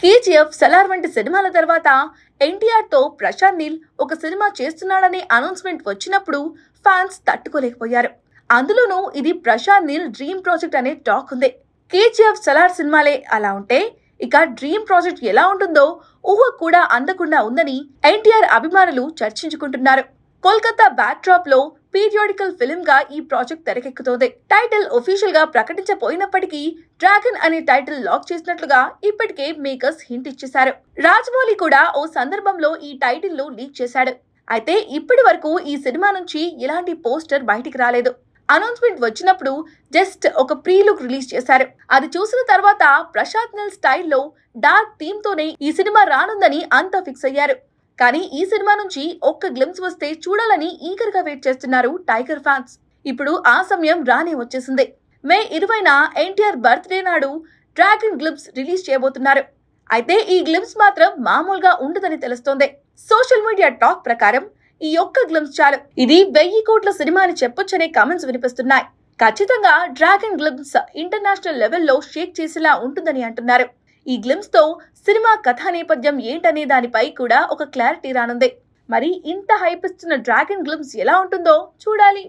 KGF, Salaar వంటి సినిమాల తర్వాత ఎన్టీఆర్ తో ప్రశాంత్ నీల్ ఒక సినిమా చేస్తున్నాడనే అనౌన్స్మెంట్ వచ్చినప్పుడు ఫ్యాన్స్ తట్టుకోలేకపోయారు. అందులోనూ ఇది ప్రశాంత్ నీల్ డ్రీమ్ ప్రాజెక్ట్ అనే టాక్ ఉంది. కేజీఎఫ్, సలార్ సినిమాలే అలా ఉంటే ఇక డ్రీమ్ ప్రాజెక్ట్ ఎలా ఉంటుందో ఊహ కూడా అందకుండా ఉందని ఎన్టీఆర్ అభిమానులు చర్చించుకుంటున్నారు. కోల్కతా బ్యాక్ డ్రాప్ లో పీరియాడికల్ ఫిల్మ్ గా ఈ ప్రాజెక్ట్ తెరకెక్కుతోంది. టైటిల్ ఒఫీషియల్ గా ప్రకటించపోయినప్పటికీ డ్రాగన్ అనే టైటిల్ లాక్ చేసినట్లుగా ఇప్పటికే మేకర్స్ హింట్ ఇచ్చేశారు. రాజమౌళి కూడా ఓ సందర్భంలో ఈ టైటిల్ ను లీక్ చేశాడు. అయితే ఇప్పటి వరకు ఈ సినిమా నుంచి ఎలాంటి పోస్టర్ బయటికి రాలేదు. అనౌన్స్మెంట్ వచ్చినప్పుడు జస్ట్ ఒక ప్రీ లుక్ రిలీజ్ చేశారు. అది చూసిన తర్వాత ప్రశాంత్ నీల్ స్టైల్లో డార్క్ థీమ్ తోనే ఈ సినిమా రానుందని అంతా ఫిక్స్ అయ్యారు. కానీ ఈ సినిమా నుంచి ఒక్క గ్లిమ్స్ వస్తే చూడాలని ఈగర్ గా వెయిట్ చేస్తున్నారు టైగర్ ఫ్యాన్స్. ఇప్పుడు ఆ సమయం రానే వచ్చేసింది. మే 20న ఎన్టీఆర్ బర్త్డే నాడు డ్రాగన్ గ్లిమ్స్ రిలీజ్ చేయబోతున్నారు. అయితే ఈ గ్లిమ్స్ మాత్రం మామూలుగా ఉండదని తెలుస్తోంది. సోషల్ మీడియా టాక్ ప్రకారం ఈ ఒక్క గ్లిమ్స్ చాలు, ఇది 1000 కోట్ల సినిమా అని చెప్పొచ్చనే కామెంట్స్ వినిపిస్తున్నాయి. ఖచ్చితంగా డ్రాగన్ గ్లిమ్స్ ఇంటర్నేషనల్ లెవెల్లో షేక్ చేసేలా ఉంటుందని అంటున్నారు. ఈ గ్లిమ్స్ తో సినిమా కథా నేపథ్యం ఏంటనే దానిపై కూడా ఒక క్లారిటీ రానుంది. మరి ఇంత హైప్ ఇస్తున్న డ్రాగన్ గ్లిమ్స్ ఎలా ఉంటుందో చూడాలి.